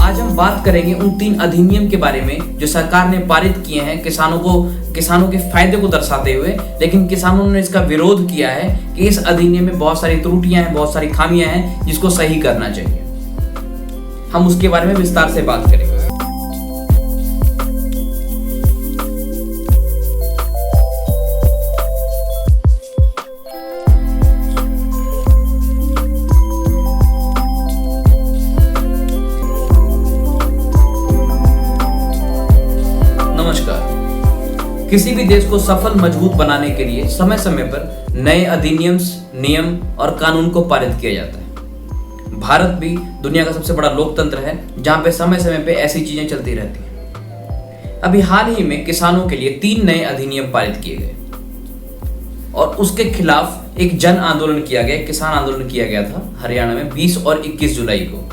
आज हम बात करेंगे उन 3 अधिनियम के बारे में जो सरकार ने पारित किए हैं किसानों के फायदे को दर्शाते हुए, लेकिन किसानों ने इसका विरोध किया है कि इस अधिनियम में बहुत सारी त्रुटियां हैं, बहुत सारी खामियां हैं जिसको सही करना चाहिए। हम उसके बारे में विस्तार से बात करेंगे। किसी भी देश को सफल मजबूत बनाने के लिए समय समय पर नए अधिनियम, नियम और कानून को पारित किया जाता है। भारत भी दुनिया का सबसे बड़ा लोकतंत्र है जहां पे समय समय पे ऐसी चीजें चलती रहती हैं। अभी हाल ही में किसानों के लिए 3 नए अधिनियम पारित किए गए और उसके खिलाफ एक जन आंदोलन किया गया, किसान आंदोलन किया गया था हरियाणा में 20 और 21 जुलाई को।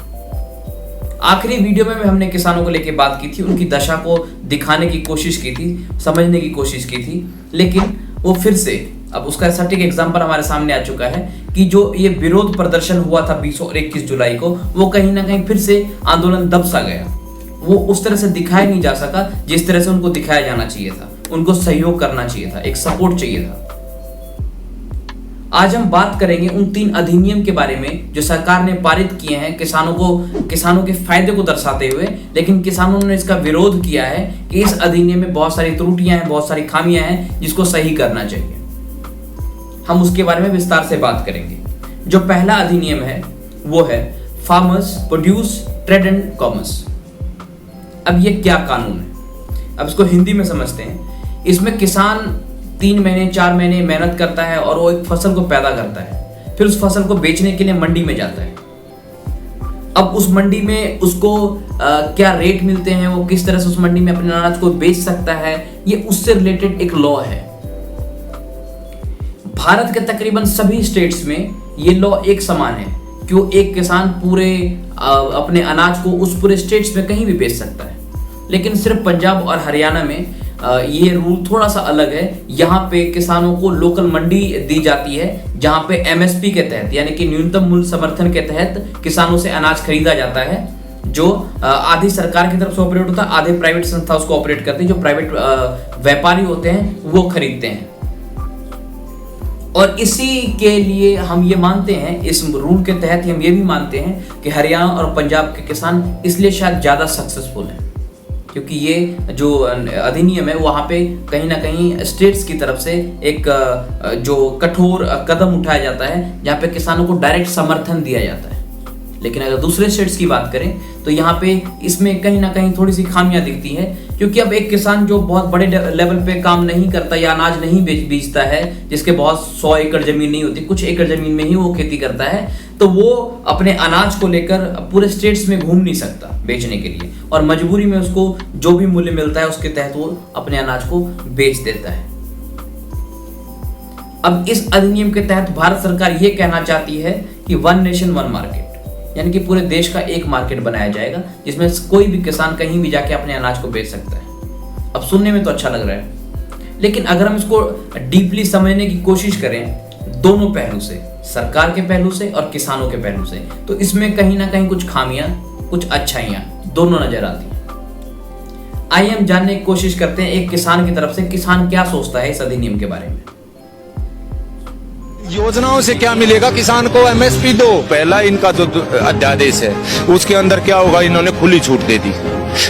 आखिरी वीडियो में हमने किसानों को लेकर बात की थी, उनकी दशा को दिखाने की कोशिश की थी, समझने की कोशिश की थी, लेकिन वो फिर से अब उसका सटीक एग्जाम्पल हमारे सामने आ चुका है कि जो ये विरोध प्रदर्शन हुआ था 20 और 21 जुलाई को, वो कहीं ना कहीं फिर से आंदोलन दब सा गया। वो उस तरह से दिखाया नहीं जा सका जिस तरह से उनको दिखाया जाना चाहिए था। उनको सहयोग करना चाहिए था, एक सपोर्ट चाहिए था। आज हम बात करेंगे उन 3 अधिनियम के बारे में जो सरकार ने पारित किए हैं किसानों के फायदे को दर्शाते हुए, लेकिन किसानों ने इसका विरोध किया है कि इस अधिनियम में बहुत सारी त्रुटियां हैं, बहुत सारी खामियां हैं जिसको सही करना चाहिए। हम उसके बारे में विस्तार से बात करेंगे। जो पहला अधिनियम है वो है farmers produce trade and commerce. अब ये क्या कानून है, अब इसको हिंदी में समझते हैं। इसमें किसान 3 महीने 4 महीने मेहनत करता है और वो एक फसल को पैदा करता है, फिर उस फसल को बेचने के लिए मंडी में जाता है। अब उस मंडी में उसको क्या रेट मिलते हैं, वो किस तरह से उस मंडी में अपने अनाज को बेच सकता है, ये उससे रिलेटेड एक लॉ है। भारत के तकरीबन सभी स्टेट्स में ये लॉ एक समान है, क्यों एक किसान पूरे अपने अनाज को उस पूरे स्टेट्स में कहीं भी बेच सकता है। लेकिन सिर्फ पंजाब और हरियाणा में ये रूल थोड़ा सा अलग है। यहाँ पे किसानों को लोकल मंडी दी जाती है जहाँ पे एमएसपी के तहत, यानी कि न्यूनतम मूल्य समर्थन के तहत किसानों से अनाज खरीदा जाता है, जो आधी सरकार की तरफ से ऑपरेट होता है, आधे प्राइवेट संस्था उसको ऑपरेट करती है। जो प्राइवेट व्यापारी होते हैं वो खरीदते हैं। और इसी के लिए हम ये मानते हैं, इस रूल के तहत हम ये भी मानते हैं कि हरियाणा और पंजाब के किसान इसलिए शायद ज्यादा सक्सेसफुल हैं, क्योंकि ये जो अधिनियम है वहाँ पे कहीं ना कहीं स्टेट्स की तरफ से एक जो कठोर कदम उठाया जाता है जहाँ पे किसानों को डायरेक्ट समर्थन दिया जाता है। लेकिन अगर दूसरे स्टेट्स की बात करें तो यहाँ पे इसमें कहीं ना कहीं थोड़ी सी खामियां दिखती है, क्योंकि अब एक किसान जो बहुत बड़े लेवल पे काम नहीं करता या अनाज नहीं बेचता है, जिसके बहुत 100 एकड़ जमीन नहीं होती, कुछ एकड़ जमीन में ही वो खेती करता है, तो वो अपने अनाज को लेकर पूरे स्टेट्स में घूम नहीं सकता बेचने के लिए, और मजबूरी में उसको जो भी मूल्य मिलता है उसके तहत वो अपने अनाज को बेच देता है। अब इस अधिनियम के तहत भारत सरकार ये कहना चाहती है कि 1 नेशन 1 मार्केट, यानी कि पूरे देश का एक मार्केट बनाया जाएगा जिसमें कोई भी किसान कहीं भी जाके अपने अनाज को बेच सकता है। अब सुनने में तो अच्छा लग रहा है, लेकिन अगर हम इसको डीपली समझने की कोशिश करें दोनों पहलू से, सरकार के पहलू से और किसानों के पहलू से, तो इसमें कहीं ना कहीं कुछ खामियां, कुछ अच्छाइयां दोनों नजर आती हैं। आइए हम जानने की कोशिश करते हैं एक किसान की तरफ से, किसान क्या सोचता है इस अधिनियम के बारे में। योजनाओं से क्या मिलेगा किसान को? एमएसपी दो। पहला इनका जो अध्यादेश है उसके अंदर क्या होगा, इन्होंने खुली छूट दे दी।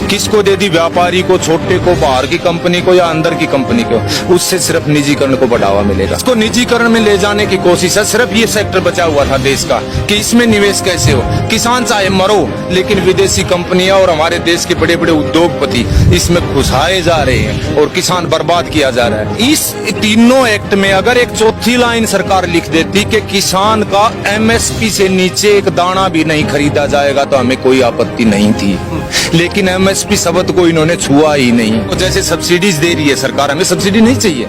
किसको दे दी? व्यापारी को, छोटे को, बाहर की कंपनी को या अंदर की कंपनी को। उससे सिर्फ निजीकरण को बढ़ावा मिलेगा। इसको निजीकरण में ले जाने की कोशिश है। सिर्फ ये सेक्टर बचा हुआ था देश का कि इसमें निवेश कैसे हो। किसान चाहे मरो, लेकिन विदेशी कंपनियां और हमारे देश के बड़े बड़े उद्योगपति इसमें घुसाए जा रहे हैं और किसान बर्बाद किया जा रहा है। इस तीनों एक्ट में अगर एक चौथी लाइन सरकार लिख देती कि किसान का एमएसपी से नीचे एक दाना भी नहीं खरीदा जाएगा तो हमें कोई आपत्ति नहीं थी, लेकिन एमएसपी शब्द को इन्होंने छुआ ही नहीं। तो जैसे सब्सिडीज दे रही है सरकार, हमें सब्सिडी नहीं चाहिए,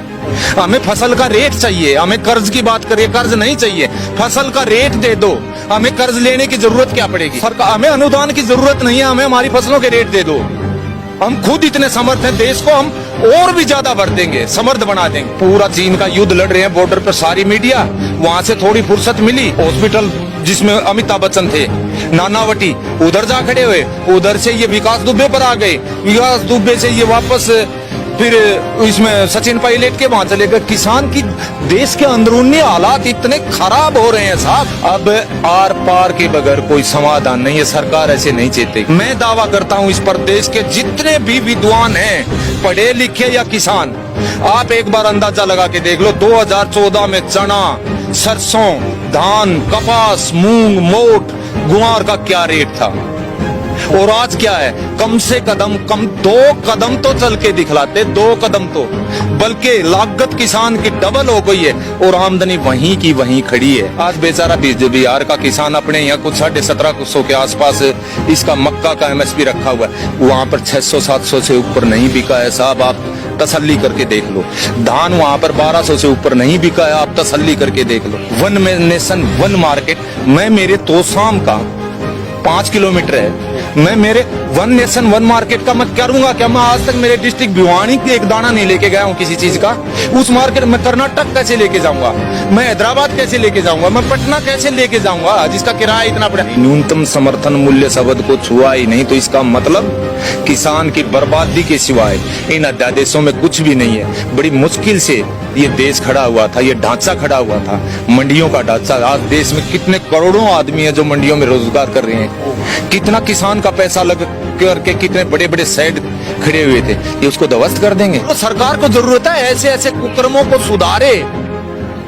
हमें फसल का रेट चाहिए। हमें कर्ज की बात करिए, कर्ज नहीं चाहिए, फसल का रेट दे दो। हमें कर्ज लेने की जरूरत क्या पड़ेगी? सरकार, हमें अनुदान की जरूरत नहीं है, हमें हमारी फसलों के रेट दे दो। हम खुद इतने समर्थ हैं, देश को हम और भी ज्यादा बढ़ देंगे, समर्थ बना देंगे। पूरा चीन का युद्ध लड़ रहे हैं बॉर्डर पर सारी मीडिया, वहां से थोड़ी फुर्सत मिली, हॉस्पिटल जिसमें अमिताभ बच्चन थे, नानावटी, उधर जा खड़े हुए, उधर से ये विकास दुबे पर आ गए, विकास दुबे से ये वापस फिर इसमें सचिन पायलट के वहां चले गए। किसान की देश के अंदरूनी हालात इतने खराब हो रहे हैं साहब, अब आर पार के बगैर कोई समाधान नहीं है, सरकार ऐसे नहीं चाहती। मैं दावा करता हूं इस पर देश के जितने भी विद्वान हैं, पढ़े लिखे या किसान, आप एक बार अंदाजा लगा के देख लो, 2014 में चना, सरसों, धान, कपास, मूंग, मोट, गुआर का क्या रेट था और आज क्या है। कम से कम 2 कदम तो चल के दिखलाते, 2 कदम तो, बल्कि लागत किसान की डबल हो गई है और आमदनी वहीं की वहीं खड़ी है। आज बेचारा बिहार का किसान अपने यहाँ कुछ 1750 के आसपास इसका मक्का का MSP रखा हुआ है, वहां पर 600-700 से ऊपर नहीं बिका है साहब, आप तसल्ली करके देख लो। धान वहां पर 1200 से ऊपर नहीं बिका है, आप तसल्ली करके देख लो। वन नेशन वन मार्केट, मैं मेरे तोशाम का 5 किलोमीटर है, मैं मेरे वन नेशन वन मार्केट का मैं करूंगा क्या। मैं आज तक मेरे डिस्ट्रिक्ट भिवानी के एक दाना नहीं लेके गया हूँ किसी चीज का, उस मार्केट में कर्नाटक कैसे लेके जाऊंगा, मैं हैदराबाद कैसे लेके जाऊंगा, मैं पटना कैसे लेके जाऊंगा जिसका किराया इतना पड़ा। न्यूनतम समर्थन मूल्य शब्द को छुआ ही नहीं, तो इसका मतलब किसान की बर्बादी के सिवाय इन अध्यादेशों में कुछ भी नहीं है। बड़ी मुश्किल से ये देश खड़ा हुआ था, ये ढांचा खड़ा हुआ था, मंडियों का ढांचा। आज देश में कितने करोड़ों आदमी है जो मंडियों में रोजगार कर रहे हैं, कितना किसान का पैसा लग करके कितने बड़े बड़े शेड खड़े हुए थे, ये उसको ध्वस्त कर देंगे। तो सरकार को जरूरत है ऐसे ऐसे कुकर्मों को सुधारे,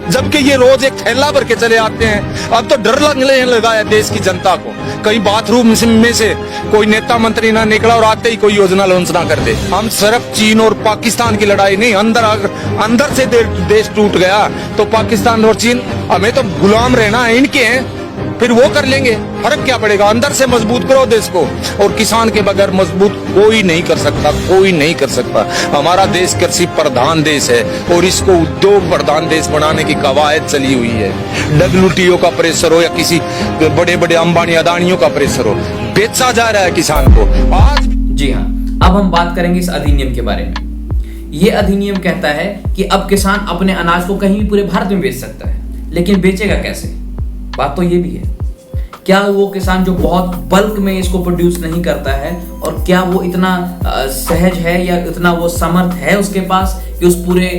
जबकि ये रोज एक थैला भर के चले आते हैं। अब तो डर लगने लगा है देश की जनता को, कहीं बाथरूम में से कोई नेता मंत्री ना निकला और आते ही कोई योजना लॉन्च ना कर दे। हम सिर्फ चीन और पाकिस्तान की लड़ाई नहीं, अंदर से देश टूट गया तो पाकिस्तान और चीन हमें तो गुलाम रहना है इनके हैं, फिर वो कर लेंगे, फर्क क्या पड़ेगा। अंदर से मजबूत करो देश को, और किसान के बगैर मजबूत कोई नहीं कर सकता, कोई नहीं कर सकता। हमारा देश कृषि प्रधान देश है और इसको उद्योग प्रधान देश बनाने की कवायद चली हुई है। WTO का प्रेशर हो या किसी बड़े बड़े अंबानी अदानियों का प्रेशर हो, बेचा जा रहा है किसान को आज। जी हाँ, अब हम बात करेंगे इस अधिनियम के बारे में। ये अधिनियम कहता है कि अब किसान अपने अनाज को कहीं भी पूरे भारत में बेच सकता है, लेकिन बेचेगा कैसे? बात तो ये भी है, क्या वो किसान जो बहुत बल्क में इसको प्रोड्यूस नहीं करता है, और क्या वो इतना सहज है या इतना वो समर्थ है उसके पास कि उस पूरे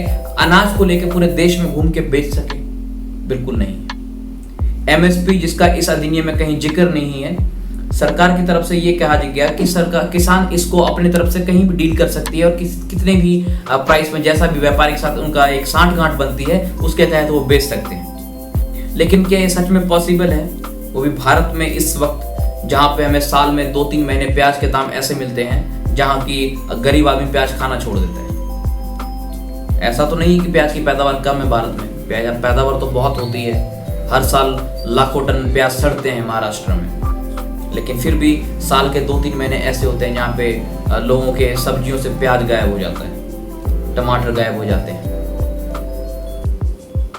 अनाज को लेकर पूरे देश में घूम के बेच सके? बिल्कुल नहीं। MSP जिसका इस अधिनियम में कहीं जिक्र नहीं है, सरकार की तरफ से ये कहा गया कि सरकार किसान इसको अपने तरफ से कहीं भी डील कर सकती है और कितने भी प्राइस में, जैसा भी व्यापारी के साथ उनका एक सांठ-गांठ बनती है उसके तहत वो बेच सकते हैं। लेकिन क्या ये सच में पॉसिबल है? वो भी भारत में इस वक्त, जहाँ पे हमें साल में 2-3 महीने प्याज के दाम ऐसे मिलते हैं जहाँ की गरीब आदमी प्याज खाना छोड़ देता है। ऐसा तो नहीं कि प्याज की पैदावार कम है भारत में, पैदावार तो बहुत होती है, हर साल लाखों टन प्याज सड़ते हैं महाराष्ट्र में, लेकिन फिर भी साल के 2-3 महीने ऐसे होते हैं जहाँ पे लोगों के सब्जियों से प्याज गायब हो जाता है, टमाटर गायब हो जाते हैं।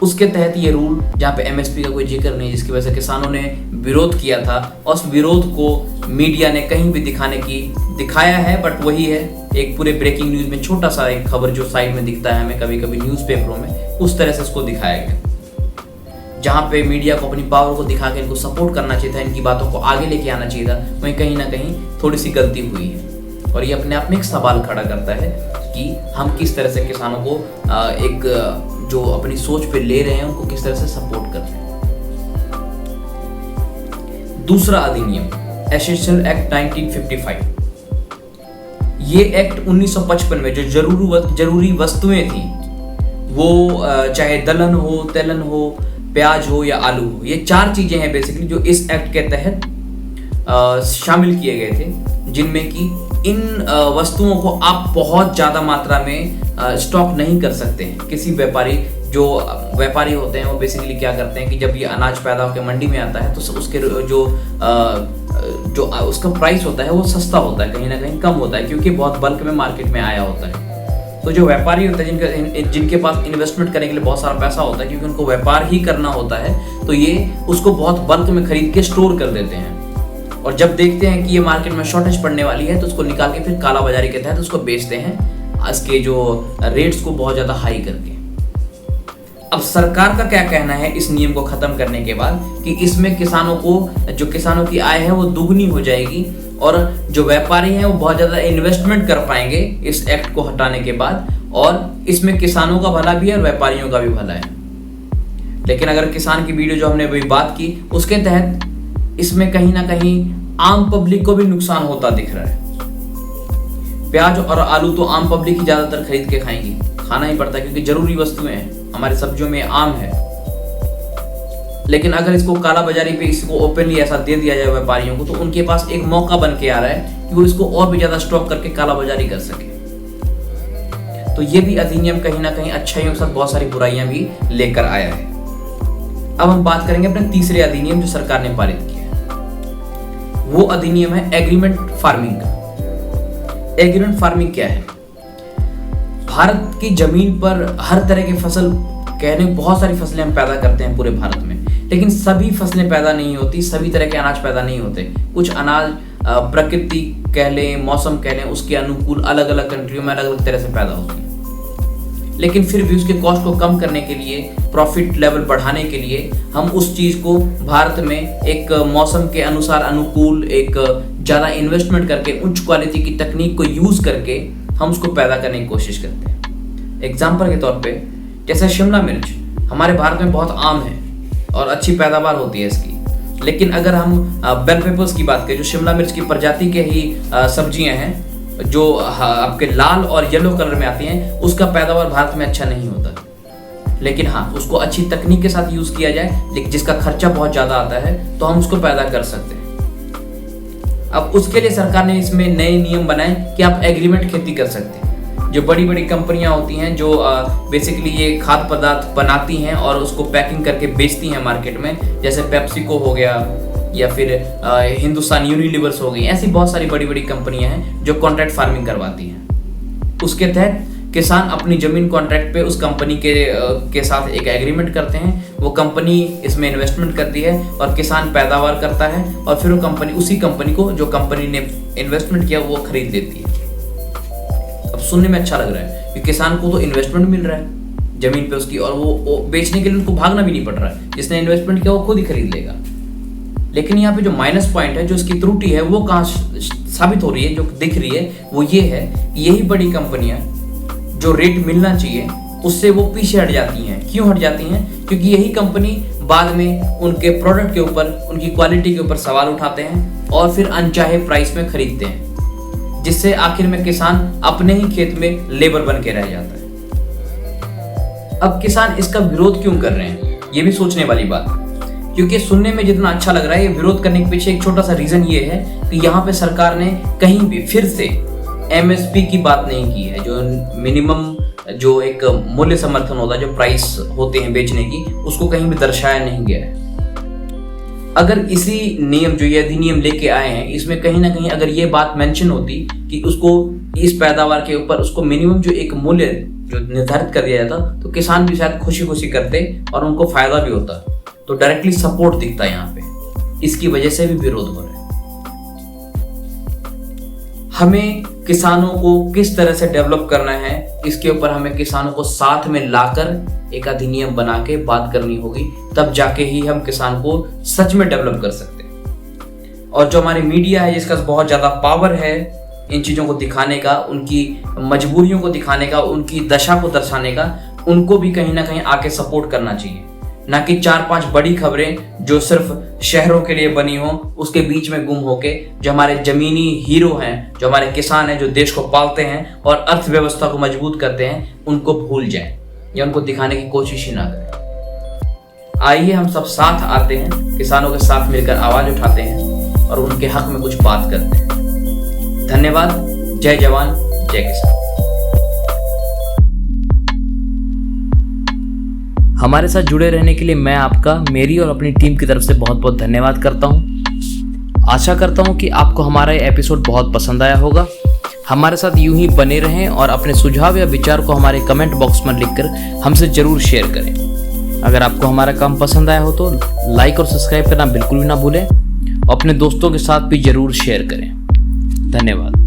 उसके तहत ये रूल, जहाँ पे MSP का कोई जिक्र नहीं, जिसकी वजह से किसानों ने विरोध किया था, और उस विरोध को मीडिया ने कहीं भी दिखाया है, बट वही है, एक पूरे ब्रेकिंग न्यूज में छोटा सा एक खबर जो साइड में दिखता है हमें कभी कभी न्यूज़पेपरों में, उस तरह से इसको दिखाया गया। जहाँ पे मीडिया को अपनी पावर को दिखा के इनको सपोर्ट करना चाहिए था, इनकी बातों को आगे लेके आना चाहिए था, वहीं कहीं ना कहीं थोड़ी सी गलती हुई है। और ये अपने आप में एक सवाल खड़ा करता है कि हम किस तरह से किसानों को एक जो अपनी सोच पे ले रहे हैं उनको किस तरह से सपोर्ट कर रहे हैं। दूसरा अधिनियम एसेंशियल एक्ट 1955, ये एक्ट 1955 में जो जरूरी वस्तुएं थी, वो चाहे दलहन हो, तेलन हो, प्याज हो या आलू हो, ये 4 चीजें हैं बेसिकली जो इस एक्ट के तहत शामिल किए गए थे, जिनमें कि इन वस्तुओं को आप बहुत ज़्यादा मात्रा में स्टॉक नहीं कर सकते हैं। किसी जो व्यापारी होते हैं वो बेसिकली क्या करते हैं कि जब ये अनाज पैदा होकर मंडी में आता है तो उसके जो उसका प्राइस होता है वो सस्ता होता है, कहीं ना कहीं कम होता है, क्योंकि बहुत बल्क में मार्केट में आया होता है। तो जो व्यापारी होते हैं जिनके पास इन्वेस्टमेंट करने के लिए बहुत सारा पैसा होता है, क्योंकि उनको व्यापार ही करना होता है, तो ये उसको बहुत बल्क में खरीद के स्टोर कर देते हैं। और जब देखते हैं कि ये मार्केट में शॉर्टेज पड़ने वाली है तो उसको निकाल के फिर काला बाजारी के तहत उसको बेचते हैं इसके जो रेट्स को बहुत ज़्यादा हाई करके। अब सरकार का क्या कहना है इस नियम को खत्म करने के बाद कि इसमें किसानों की आय है वो दुगनी हो जाएगी और जो व्यापारी हैं वो बहुत ज़्यादा इन्वेस्टमेंट कर पाएंगे इस एक्ट को हटाने के बाद, और इसमें किसानों का भला भी है और व्यापारियों का भी भला है। लेकिन अगर किसान की वीडियो जो हमने अभी बात की उसके तहत इसमें कहीं ना कहीं आम पब्लिक को भी नुकसान होता दिख रहा है। प्याज और आलू तो आम पब्लिक ही ज्यादातर खरीद के खाएंगी, खाना ही पड़ता है क्योंकि जरूरी वस्तुएं हैं, हमारे सब्जियों में आम है। लेकिन अगर इसको काला बाजारी पे इसको ओपनली ऐसा दे दिया जाए व्यापारियों को तो उनके पास एक मौका बन के आ रहा है कि वो इसको और भी ज्यादा स्टॉक करके काला बाजारी कर सके। तो ये भी अधिनियम कहीं ना कहीं अच्छाइयों के साथ बहुत सारी बुराइयां भी लेकर आया है। अब हम बात करेंगे अपने तीसरे अधिनियम जो सरकार ने पारित किया है। वो अधिनियम है एग्रीमेंट फार्मिंग का। एग्रीमेंट फार्मिंग क्या है? भारत की जमीन पर हर तरह की फसल, कहने बहुत सारी फसलें हम पैदा करते हैं पूरे भारत में, लेकिन सभी फसलें पैदा नहीं होती, सभी तरह के अनाज पैदा नहीं होते। कुछ अनाज प्रकृति कह लें, मौसम कह लें, उसके अनुकूल अलग अलग कंट्रियों में अलग अलग तरह से पैदा होती है। लेकिन फिर भी उसके कॉस्ट को कम करने के लिए, प्रॉफिट लेवल बढ़ाने के लिए हम उस चीज़ को भारत में एक मौसम के अनुसार अनुकूल, एक ज़्यादा इन्वेस्टमेंट करके, उच्च क्वालिटी की तकनीक को यूज़ करके हम उसको पैदा करने की कोशिश करते हैं। एग्जाम्पल के तौर पे जैसे शिमला मिर्च हमारे भारत में बहुत आम है और अच्छी पैदावार होती है इसकी। लेकिन अगर हम बेल पेपर्स की बात करें, जो शिमला मिर्च की प्रजाति के ही सब्जियां हैं जो आपके लाल और येलो कलर में आती हैं, उसका पैदावार भारत में अच्छा नहीं होता। लेकिन हाँ, उसको अच्छी तकनीक के साथ यूज़ किया जाए, लेकिन जिसका खर्चा बहुत ज़्यादा आता है, तो हम उसको पैदा कर सकते हैं। अब उसके लिए सरकार ने इसमें नए नियम बनाए कि आप एग्रीमेंट खेती कर सकते हैं। जो बड़ी बड़ी कंपनियां होती हैं जो बेसिकली ये खाद्य पदार्थ बनाती हैं और उसको पैकिंग करके बेचती हैं मार्केट में, जैसे पेप्सिको हो गया या फिर हिंदुस्तान यूनिलीवर्स हो गई, ऐसी बहुत सारी बड़ी बड़ी कंपनियां हैं जो कॉन्ट्रैक्ट फार्मिंग करवाती हैं। उसके तहत किसान अपनी जमीन कॉन्ट्रैक्ट पे उस कंपनी के साथ एक एग्रीमेंट करते हैं, वो कंपनी इसमें इन्वेस्टमेंट करती है और किसान पैदावार करता है और फिर वो कंपनी उसी कंपनी को जो कंपनी ने इन्वेस्टमेंट किया वो खरीद लेती है। अब सुनने में अच्छा लग रहा है कि किसान को तो इन्वेस्टमेंट मिल रहा है जमीन पे उसकी, और वो बेचने के लिए उनको भागना भी नहीं पड़ रहा है। जिसने इन्वेस्टमेंट किया वो खुद ही खरीद लेगा। लेकिन यहाँ पे जो माइनस पॉइंट है, जो इसकी त्रुटि है, वो कहाँ साबित हो रही है, जो दिख रही है, वो ये है कि यही बड़ी कंपनियां जो रेट मिलना चाहिए उससे वो पीछे हट जाती हैं। क्यों हट जाती हैं? क्योंकि यही कंपनी बाद में उनके प्रोडक्ट के ऊपर, उनकी क्वालिटी के ऊपर सवाल उठाते हैं और फिर अनचाहे प्राइस में खरीदते हैं, जिससे आखिर में किसान अपने ही खेत में लेबर बन के रह जाता है। अब किसान इसका विरोध क्यों कर रहे हैं, ये भी सोचने वाली बात है। क्योंकि सुनने में जितना अच्छा लग रहा है, ये विरोध करने के पीछे एक छोटा सा रीजन ये है कि यहाँ पे सरकार ने कहीं भी फिर से MSP की बात नहीं की है, जो मिनिमम जो एक मूल्य समर्थन होता है, जो प्राइस होते हैं बेचने की, उसको कहीं भी दर्शाया नहीं गया है। अगर इसी नियम जो ये अधिनियम लेके आए हैं, इसमें कहीं ना कहीं अगर ये बात मेंशन होती कि उसको इस पैदावार के ऊपर उसको मिनिमम जो एक मूल्य जो निर्धारित कर दिया जाता, तो किसान भी शायद खुशी खुशी करते और उनको फायदा भी होता। तो डायरेक्टली सपोर्ट दिखता है यहाँ पे, इसकी वजह से भी विरोध हो रहा है। हमें किसानों को किस तरह से डेवलप करना है, इसके ऊपर हमें किसानों को साथ में लाकर एक अधिनियम बना के बात करनी होगी, तब जाके ही हम किसान को सच में डेवलप कर सकते हैं। और जो हमारी मीडिया है, जिसका बहुत ज़्यादा पावर है इन चीज़ों को दिखाने का, उनकी मजबूरियों को दिखाने का, उनकी दशा को दर्शाने का, उनको भी कहीं ना कहीं आके सपोर्ट करना चाहिए। ना कि 4-5 बड़ी खबरें जो सिर्फ शहरों के लिए बनी हो, उसके बीच में गुम होके जो हमारे जमीनी हीरो हैं, जो हमारे किसान हैं, जो देश को पालते हैं और अर्थव्यवस्था को मजबूत करते हैं, उनको भूल जाएं या उनको दिखाने की कोशिश ही ना करें। आइए हम सब साथ आते हैं, किसानों के साथ मिलकर आवाज उठाते हैं और उनके हक में कुछ बात करते हैं। धन्यवाद। जय जवान, जय किसान। हमारे साथ जुड़े रहने के लिए मैं आपका, मेरी और अपनी टीम की तरफ से बहुत बहुत धन्यवाद करता हूं। आशा करता हूं कि आपको हमारा ये एपिसोड बहुत पसंद आया होगा। हमारे साथ यूं ही बने रहें और अपने सुझाव या विचार को हमारे कमेंट बॉक्स में लिखकर हमसे जरूर शेयर करें। अगर आपको हमारा काम पसंद आया हो तो लाइक और सब्सक्राइब करना बिल्कुल भी ना भूलें अपने दोस्तों के साथ भी जरूर शेयर करें। धन्यवाद।